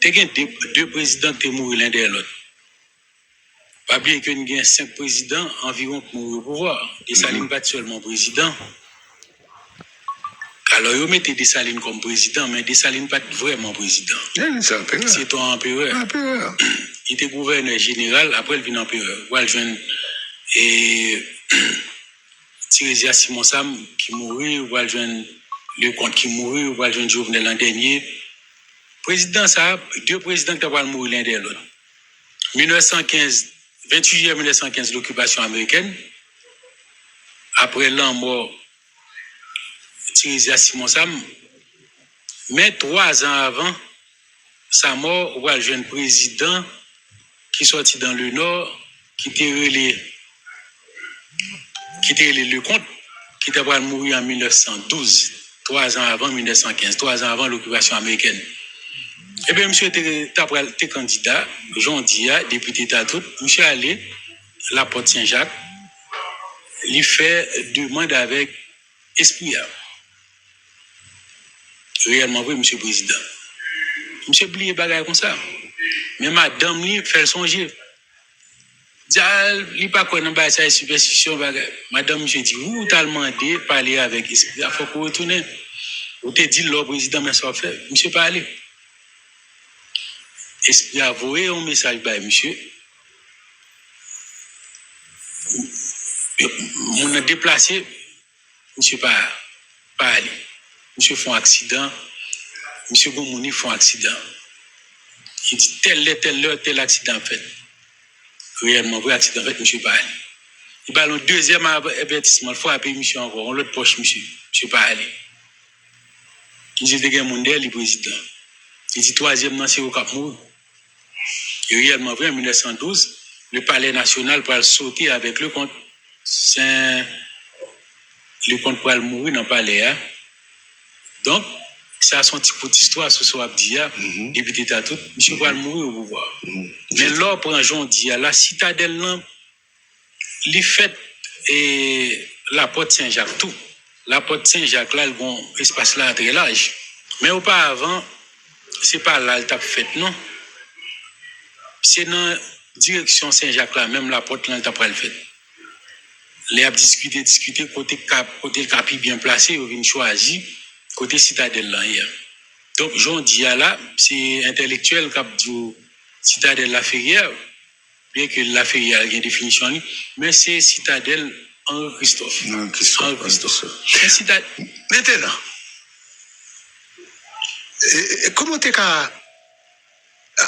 Il y a deux présidents qui sont morts l'un derrière l'autre. Pas bien que nous avons 5 présidents environ qui mourent au pouvoir. Dessalines pas seulement président. Alors, ils mettent Dessalines comme président, mais Dessalines pas vraiment président. C'est ton empereur. Il était gouverneur général, après il vient empereur. Il vient et Thérèse Simon Sam qui mourit, il vient le comte qui mourit, il vient Jovenel l'an dernier. Président ça, 2 présidents qui ont mourir l'un derrière l'autre. 1915, 28 juillet 1915, l'occupation américaine. Après l'an mort, Thérèse Simon Sam. Mais 3 ans avant sa mort, il y a un jeune président qui sortit dans le Nord, qui était le comte, qui était mourir en 1912, 3 ans avant 1915, 3 ans avant l'occupation américaine. Eh bien, monsieur était candidat, Jean Dia, député Tatout, monsieur allé, la Porte Saint-Jacques, il fait demande avec esprit. Réellement vrai, monsieur le président. Monsieur oublié bagaille comme ça. Mais madame lui fait songer. Il pas quoi dans ça superstition bagaille. Madame monsieur dit vous t'a demandé parler avec esprit, il faut qu'on retourne. Vous te dit le président mais ça fait monsieur parler. Esprit a envoyé un message par monsieur. On a déplacé monsieur pas aller. Monsieur fait un accident. Monsieur Gomouni fait un accident. Il dit telle heure, tel accident fait. Réellement, vrai accident fait, monsieur pas aller. Il va le deuxième avertissement, il faut appeler monsieur encore, on l'autre poche, monsieur pas aller. Il dit, il y a un mondial, le président. Il dit, troisième, non, c'est au Cap Mou. Et réellement, vrai, en 1912, le palais national va sauter avec le comte. Le comte va mourir dans le palais. Donc, ça a son petit coup d'histoire sur ce Abdia, député Tatout, monsieur va mourir au pouvoir. Mais là, pour un jour, la citadelle, les fêtes et la porte Saint-Jacques, tout. La porte Saint-Jacques, là, le bon espace là, très large. Mais auparavant, c'est pas là le tape fait, non. C'est dans la direction Saint-Jacques là, même la porte là, le tape pas le fait. Les a discuté, côté le capi bien placé, ils viennent choisir. Côté citadelle là hier. Donc Jean Dia là, c'est intellectuel qui a dit citadelle la Ferrière, bien que la Ferrière a une définition, mais c'est citadelle Henri Christophe. Henri Christophe. Maintenant, comment t'es qu'à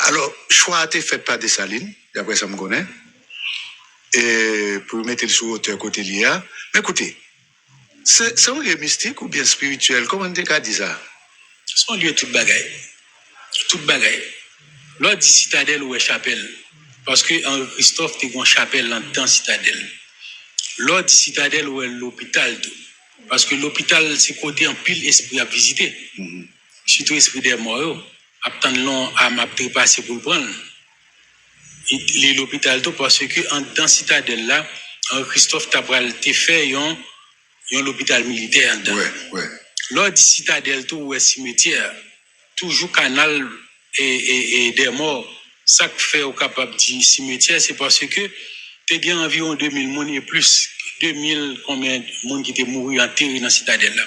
alors choix a été fait par Dessalines, d'après ça me connaît, et pour mettre le sur hauteur côté l'IA. Mais écoutez. C'est un lieu mystique ou bien spirituel? Comment tu as dit ça? C'est un lieu tout bagaille. Tout bagaille. L'autre dit citadelle ou chapelle. Parce que Henri Christophe, tu as une chapelle dans la citadelle. L'autre dit citadelle ou l'hôpital. Parce que l'hôpital, c'est côté en pile esprit à visiter. Surtout esprit des morts. Après long à m'a passé pour le prendre. L'hôpital, parce que dans la citadelle là, Henri Christophe t'a fait il y a l'hôpital militaire. Ouais. Lors du citadelle, tout est cimetière, toujours canal et des morts. Ça que fait au capable du cimetière, c'est parce que tu as environ 2000 personnes et plus. 2000 combien de monde qui étaient morts enterrés dans la citadelle là.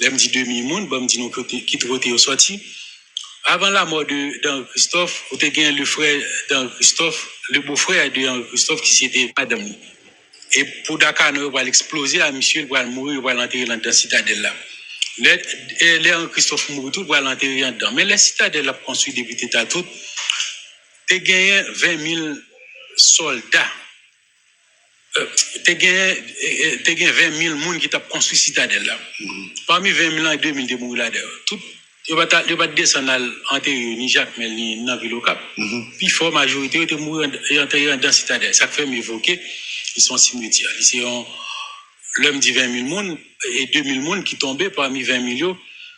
Là, me dit 2000 personnes, bah, me dit non, qui étaient sortis. Avant la mort d'Henri Christophe, tu as le frère d'Henri Christophe, le beau-frère d'Henri Christophe qui c'était madame. Et pour Dakar, il va exploser à monsieur, il va mourir, il va l'enterrer dans la citadelle là. Les Christophe mourit tout, il va l'enterrer dedans. Mais la citadelle a construit depuis Tatout, tu as gagné 20 000 soldats. Tu as gagné 20 000 personnes qui ont construit la citadelle là. Parmi 20 000 et 2 000 de mourir là-dedans. Il va descendre à enterrer ni Jacques, mais ni dans la ville au Cap. Puis, la majorité est mourir et enterrer dans la citadelle. Ça fait m'évoquer. Ils sont cimetières. C'est l'homme dit 20 000 personnes et 2 000 personnes qui tombaient parmi 20 millions.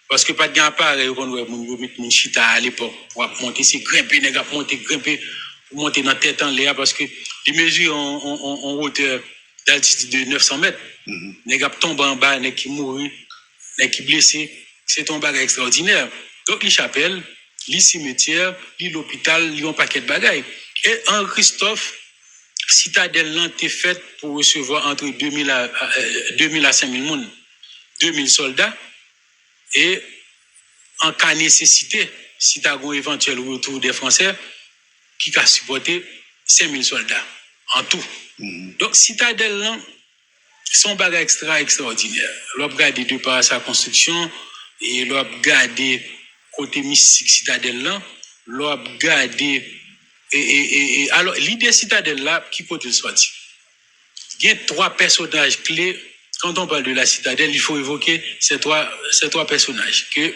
Parce que pas de gain pareil, on va mettre mon chita à l'époque pour monter, c'est grimper, grimper, pour monter dans la tête en l'air parce que les mesures en hauteur d'altitude de 900 mètres. Les gars tombent en bas, les qui mourent, les qui blessés. C'est un bagage extraordinaire. Donc, les chapelles, li cimetière, li l'hôpital, li un paquet de bagailles. Et Henri Christophe, citadelle là était faite pour recevoir entre 2000 à 5000 personnes, 2000 soldats, et en cas de nécessité, si tu as un éventuel retour des Français, qui a supporté 5000 soldats en tout. Donc, citadelle là, son bagage extraordinaire. L'on regarde de par sa construction, et l'on regarde côté mystique citadelle là, l'on regarde alors l'idée citadelle là qui côté sorti. Il y a 3 personnages clés. Quand on parle de la citadelle, il faut évoquer ces trois personnages que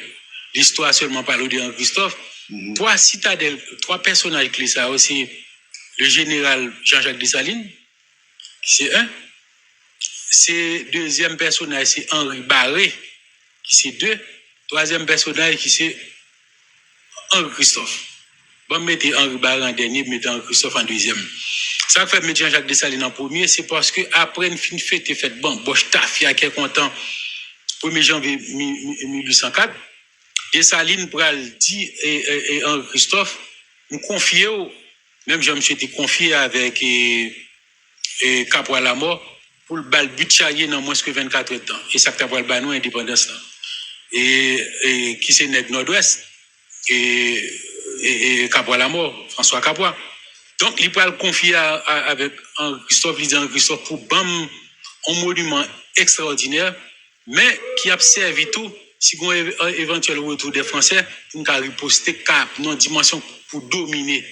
l'histoire seulement parle de Christophe. 3 personnages clés, ça aussi le général Jean-Jacques Dessalines, c'est un. C'est deuxième personnage, c'est Henri Barré, qui c'est 2. Troisième personnage, qui c'est Henri Christophe. Bon, mettez Henri Barré en dernier, mettez Henri Christophe en deuxième. Ça fait mettre Jean-Jacques Dessalines en premier, c'est parce que après une fin de fête, fait bon, Bosch Tafia qui est content, 1er janvier 1804, Dessalines pral dit et Henri Christophe, nous confions, même je me suis été confié avec Caporal la mort, pour le bal but charrier dans moins que 24 heures de temps. Et ça que le banou indépendance là. Et qui c'est net nord-ouest et Caporal la mort, François Caporal. Donc, il peut le confier avec Christophe, il dit Christophe pour BAM, un monument extraordinaire, mais qui a servi tout, si on a un éventuel retour des Français, pour nous riposter cap, non dimension pour dominer.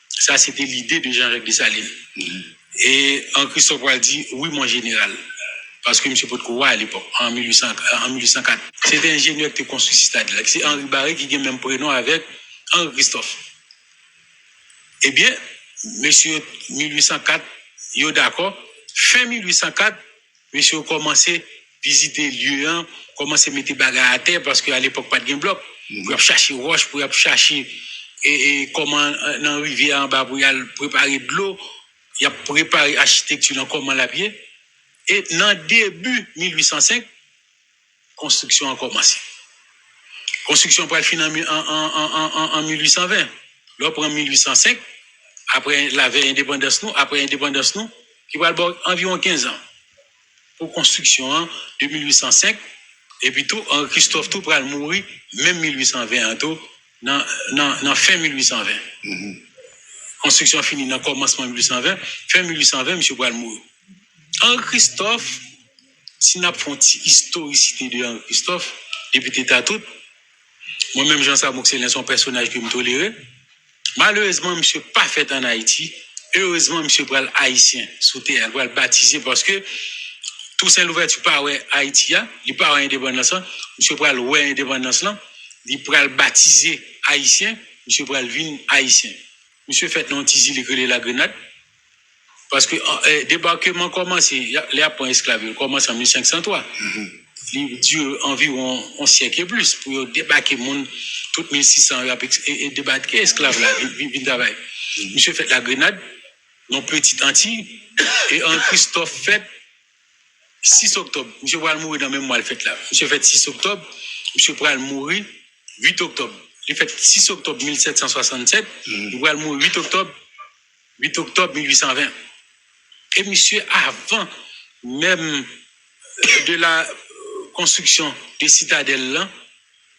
Ça, c'était l'idée de Jean-Jacques Dessalines. Et Christophe a dit, oui, mon général. Parce que M. Potkoua, à l'époque, en 1804, c'était un ingénieur qui a construit ce stade-là. C'est Henri Barré qui a le même prénom avec Henri Christophe. Eh bien, monsieur 1804, il est d'accord. Fin 1804, monsieur a commencé à visiter le lieu, commencé à mettre des bagages à terre parce qu'à l'époque, pas de bloc. Pour chercher roche, pour chercher comment dans la rivière en bas, pour préparer de l'eau, il a préparé l'architecture dans comment la pied. Et dans le début 1805, construction a commencé. Construction pour le finir en 1820. Là, pour 1805, après la veille indépendance nous, qui va environ 15 ans pour construction de 1805. Et puis tout, Christophe tout pour mourir, même 1820 tout, dans fin 1820. Construction finie dans commencement 1820, fin 1820, M. Boal mourir. Henri Christophe, si nous avons une historicité de Henri Christophe, depuis l'état tout, moi-même, Jean-Sabou, c'est son personnage que je me tolère. Malheureusement, M. pas fait en Haïti. Heureusement, M. Boal haïtien, sous terre, Boal baptisé parce que tout Saint-Louverture pas ouais Haïti, il pas ouais indépendance, M. Boal ouais indépendance là, il pral baptisé haïtien, M. Boal vin haïtien. M. fait non tizi les la Grenade. Parce que le débarquement commence, les apprends esclaves, commence en 1503. Il dure environ un siècle et plus pour débarquer monde tout 1600 et débarquer esclaves là, vin travail. Monsieur fait la Grenade, non petite Antilles, et en Christophe fait 6 octobre. Monsieur va mourir dans le même mois, le fait là. Monsieur fait 6 octobre, monsieur va mourir 8 octobre. Il fait 6 octobre 1767, il va mourir 8 octobre 1820. Et monsieur, avant même de la construction des citadelles là,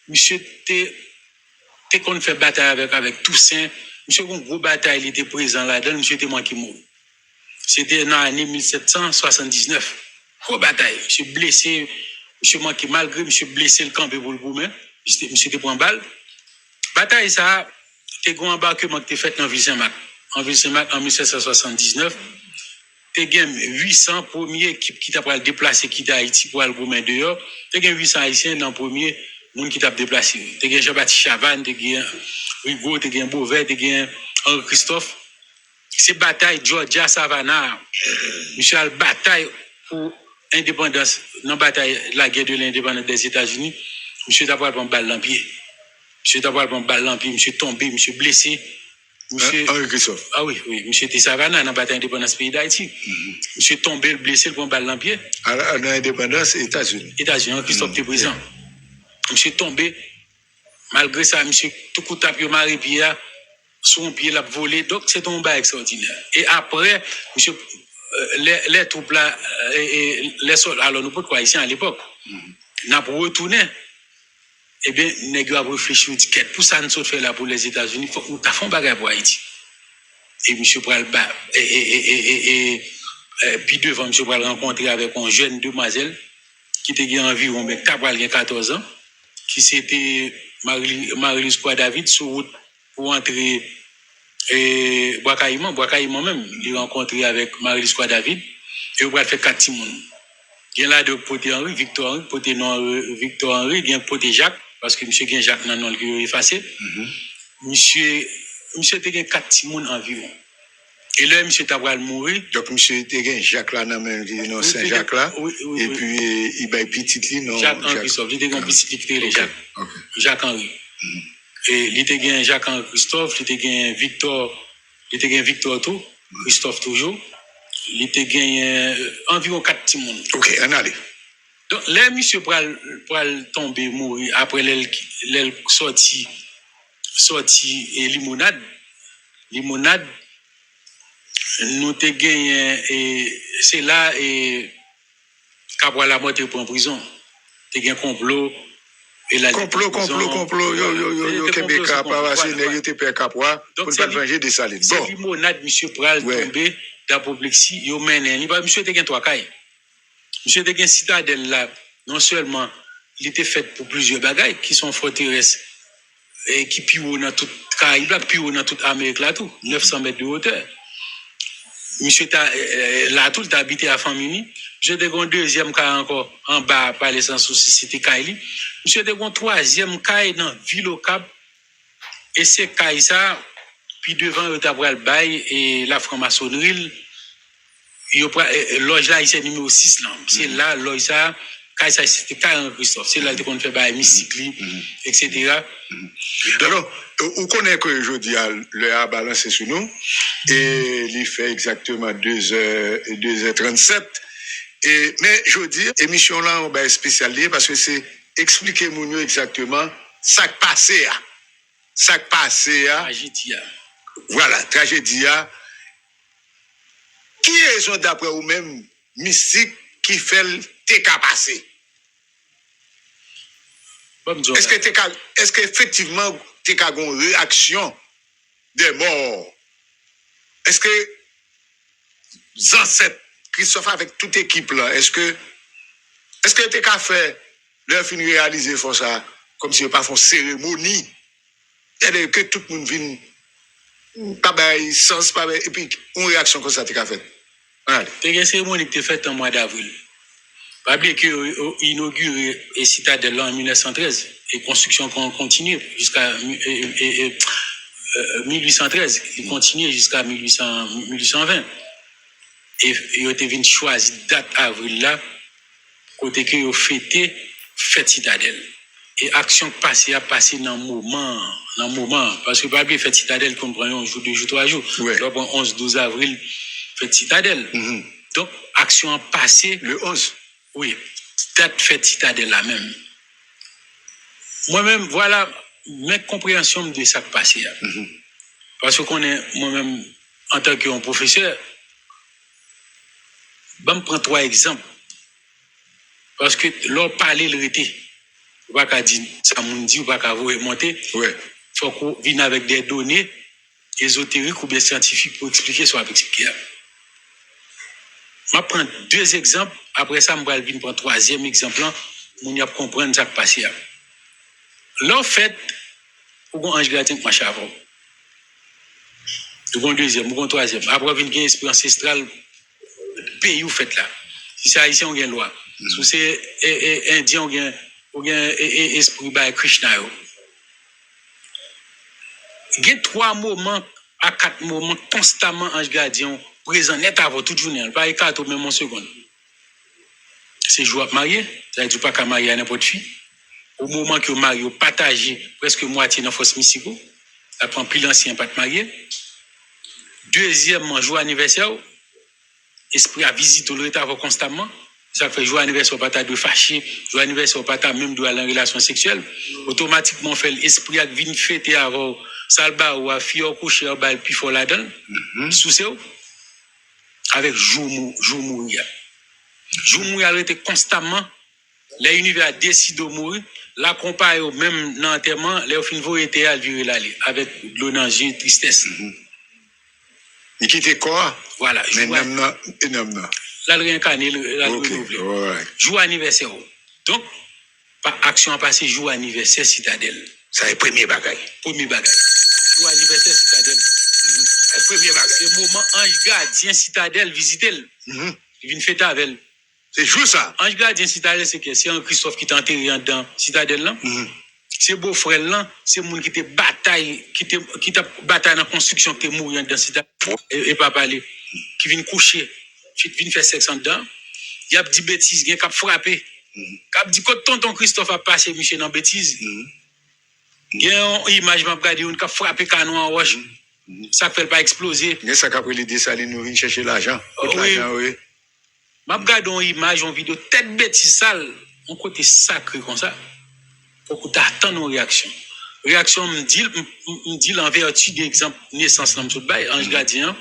monsieur t'es qu'on fait bataille avec Toussaint. Monsieur, une grosse bataille, il était présent là-dedans, monsieur était manqué mort. C'était dans l'année 1779. Grosse bataille. Monsieur blessé, monsieur manqué malgré monsieur blessé le camp pour le gouvernement. Monsieur était pris en balle. Bataille ça, t'es grand embarquement qui était fait dans Ville-Saint-Marc. En Ville-Saint-Marc en 1779. T'es gain 800 premiers qui t'a déplacé qui d'Haïti pour le gouvernement dehors. T'es gain 800 haïtiens dans le premier monde qui t'a déplacé. T'es gain Jean-Baptiste Chavannes, t'es gain Rigaud, t'es gain Beauvais, t'es gain Henri Christophe. C'est bataille Georgia Savannah. Monsieur a bataille pour indépendance, dans la bataille la guerre de l'indépendance des États-Unis. Monsieur t'a pas balle dans pied. Monsieur t'a pas balle dans pied, monsieur tombé, monsieur blessé. Monsieur Henri Christophe. Ah oui, monsieur était Savannah dans la bataille d'indépendance pays d'Haïti. Monsieur tombé, blessé, le balle dans pied. À l'indépendance États-Unis. États-Unis, Christophe était présent. Monsieur tombé, Malgré ça, monsieur, tout coup tape Marie Pierre, son pied l'a volé. Donc, c'est un bail extraordinaire. Et après, monsieur, les troupes là, les soldats, alors nous, pourquoi ici à l'époque, n'a pas retourné. Eh bien, nous avons réfléchi, qu'est-ce pour ça nous fait là pour les États-Unis, il faut que nous fassions un bagage pour Haïti. Et monsieur Pral, puis devant, monsieur Pral rencontrer avec une jeune demoiselle qui était environ 14 ans, qui c'était Marie-Lise David sur route pour entrer Bois-Caïman même, il rencontré avec Marie-Lise David et on va faire 4 timons. Il y a là de Poté Henri, Victor Henri, Poté non Victor Henri, il y a Poté Jacques parce que monsieur Gen Jacques nan qui est effacé. Monsieur était 4 timons environ. Et là, monsieur Tabral mourir. Donc, monsieur était Jacques là, non, Saint-Jacques là. Et puis, il va petit, non. Jacques-Henri Christophe. Il était un petit qui était Jacques. Jacques-Henri. Et il était Jacques-Henri Christophe, il était Victor tout, Christophe toujours. Il était environ 4 petits monde. Ok, on allait. Donc, là, monsieur pral tomber, mourir, après l'aile sorti et limonade, nous te gagné, et c'est là, et Cabral la mort pour en prison. Te gagné complot. Complot, yo, Québécois, pas passer, n'est-ce pas Capois, pour ne pas venger des salines. Bon. C'est limonade, monsieur pral tombé d'apoplexie, yo mène, monsieur te gagné 3 cailles. Monsieur te gagné citadelle là, non seulement, il était fait pour plusieurs bagailles qui sont forteresses, et qui pillent dans toute Caraïbe, pillent dans toute Amérique là tout, 900 mètres de hauteur. Monsieur là tout, t'as habité à Famini. Monsieur te gagné 2e caille encore, en bas, par les sans souci, c'était Kaili. Monsieur te gagné 3e caille dans Ville au Cap, et c'est caille ça, puis devant, il y a le bail et la franc-maçonnerie, loge là, il s'est numéro 6 là. C'est là, loge ça, caille ça, c'était Caille Christophe. C'est là qu'on fait bail mystique, etc. Alors, on connaît que aujourd'hui, le a balancé sur nous, et il fait exactement 2h37. Mais je dis, émission là, on va spécialisé parce que c'est expliquer nous exactement ça qui passé. Ça qui passé. Tragédie. Voilà, tragédie. Qui est d'après vous-même mystique qui fait le TK passé? Est-ce qu'effectivement, TK a une réaction des morts? Est-ce que les ancêtres, Christophe avec toute équipe là, est-ce que TK fait leur fin réaliser pour ça, comme si ils pas font cérémonie, et que tout le monde vienne, pas de sens, pas et puis une réaction comme ça TK fait? C'est une cérémonie qui était faite en mois d'avril. Pas oublier qu'il a inauguré la citadelle en 1913 et construction continue jusqu'à 1813. Il continue jusqu'à 1820. Et il a été choisi date avril là, côté que il a fêté fête citadelle. Et action passée a passé dans le moment. Parce que pas oublier fête citadelle qu'on prend un jour, 2 jours, 3 jours. Donc 11-12 avril, fête citadelle. Donc action a passé le 11. Oui, date fête citadelle là même. Moi-même, voilà mes compréhensions de ça qui passe. Parce que moi-même, en tant que professeur, je me prends 3 exemples. Parce que l'on parle le rété. On ne peut pas dire ça, on dit, on ne peut pas remonter. Il faut qu'on vienne avec des données ésotériques ou bien scientifiques pour expliquer ce qu'on va expliquer. Je prends 2 exemples. Après ça, je vais venir prendre 3e exemple. On y a comprendre ce qui passe. Là, en fait, vous avez un ange gardien qui marche avant. Vous avez un 2e, vous avez un 3e. Après, vous avez une esprit ancestral pays où vous faites là. Si c'est haïtien, on a une loi. Si c'est indien, on a un esprit by Krishna. Il y a 3 moments à 4 moments constamment ange gardien présent net avant toute journée. Pas 4 ou même en seconde. C'est jour à marier. Ça veut dire pas qu'à marier à n'importe qui. Au moment que Mario partage presque moitié dans force mystique, après plus l'ancien pas de marier. 2e jour anniversaire, esprit à visiter le rétard constamment. Ça fait jour anniversaire pas ta de fâché, jour anniversaire pas ta même de aller en relation sexuelle, automatiquement fait l'esprit avec vinn fêter avant salba ou a fille coucher en bal puis faut la donne sous c'est avec jour mourir. Jour mourir était constamment les univers décident de mourir, la compare même dans l'enterrement, les fin vo était à vivre l'aller avec l'onanger tristesse. Il quitte quoi? Voilà, mais non. La réincarner, la renouveler. Jour anniversaire. Donc, par action à passer jour anniversaire citadelle. Ça est premier bagage. Premier bagage. Jour anniversaire citadelle. Premier bagage. C'est le moment ange gardien citadelle visiter. Il vient fêter avec elle. C'est juste ça. Ange gardien citadelle, c'est que c'est un Christophe qui t'a enterré dans citadelle là. C'est beau frère là, c'est monde qui te bataille, qui t'a bataille dans la construction, qui est mourant dans citadelle et pas parler, qui vient coucher, qui vient faire sexe en dedans. Il y a des bêtises, il y a qui frappé. Qui dit que tonton Christophe a passé monsieur dans bêtise. Il y a une image m'a regardé on qui frappé canon en roche. Ça fait pas exploser. Mais ça qu'après les Dessalines nous vient chercher l'argent. Oui. M'a regardé une image, une vidéo tête bêtise sale, on côté sacré comme ça. Pour que t'attends nos réactions. Réaction me dit en vertu d'exemple naissance dans tout bail ange gardien.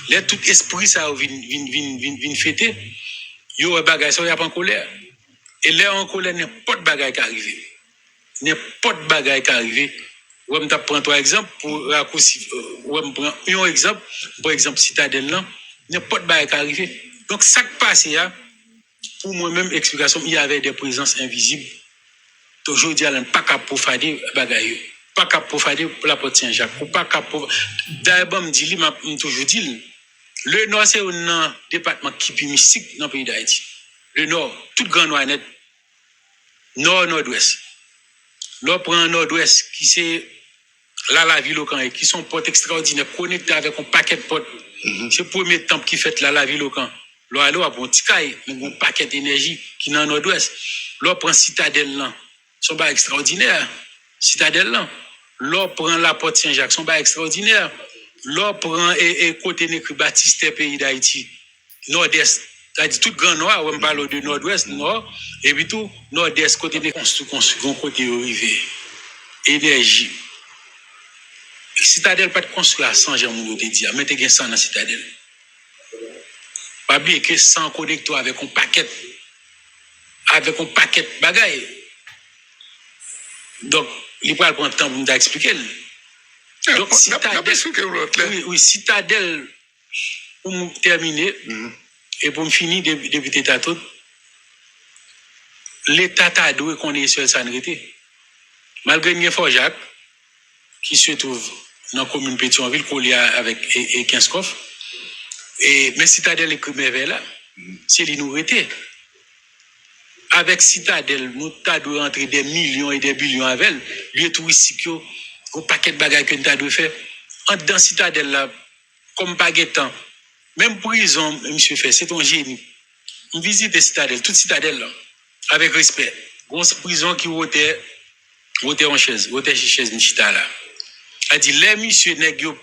Là tout esprit ça vient fêter. Yo bagay ça y a pas en colère. Et là en colère n'importe bagay qui arrive. N'importe bagay qui arrive. Ouais me prendre trois exemples pour raccourci ouais me prend un exemple par exemple citadelle là n'importe bagay qui arrive. Donc ça qui passe là pour moi même explication il y avait des présences invisibles. Toujours dire pas capable pour faire des bagailles pas capable pour faire la porte Saint-Jacques ou pas capable d'abord me dit m'a toujours dit le nord c'est un département qui est mystique dans le pays d'Haïti le nord tout grand nord net nord nord-ouest l'on prend nord-ouest qui c'est la ville au camp qui sont portes extraordinaires connectés avec un paquet de portes c'est le premier temple qui fait la ville au camp l'on a bon petit caille un paquet d'énergie qui dans nord-ouest l'on prend citadelle là son bas extraordinaire citadelle là l'on prend la porte Saint-Jacques son bas extraordinaire l'on prend et côté écrit Baptiste pays d'Haïti nord-est c'est-à-dire tout grand nord on parle de nord-ouest nord et puis tout nord-est côté de construit côté arrivé énergie citadelle pas de construire à 100 gens mon te dit mais tu gain 100 dans citadelle pas oublier que 100 connecteur avec un paquet bagaille. Donc, il va prendre le temps pour nous expliquer. Donc, citadelle, pour me terminer, et pour me finir, depuis tout, l'État a dû qu'on sur le sanité. Malgré une fois Jacques, qui se trouve dans la commune Pétionville, collé avec 15 coffres, mais citadelle est là, c'est l'innourité. Avec citadelle, nous avons rentrer des millions et des billions avec elle. Lieu touristique, un paquet de bagages que nous avons fait. Dans citadelle là, comme baguettant, même prison, monsieur fait, c'est un génie. On visite citadelle, toute citadelle là, avec respect. Une prison qui votait en chaise, votait chez chaise Michita là. A dit, les monsieur nègres,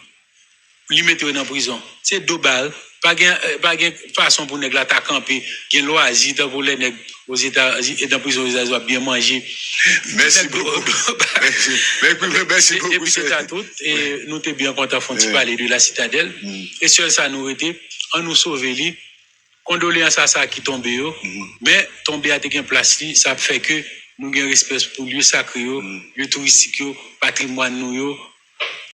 li mettent dans prison. C'est 2 balles. Pas de façon pour nèg la ta camper, gen loisir pour les nèg aux États-Unis et dans prison ils doivent bien manger. Merci beaucoup. Merci beaucoup. Et puis c'est à tout et nous t'es bien content de parler de la citadelle et sur ça nous était on nous sauver li condoléances à ça qui tombe yo mais tomber à te gen place li ça fait que nous gain respect pour lieu sacré yo lieu touristique yo patrimoine nous yo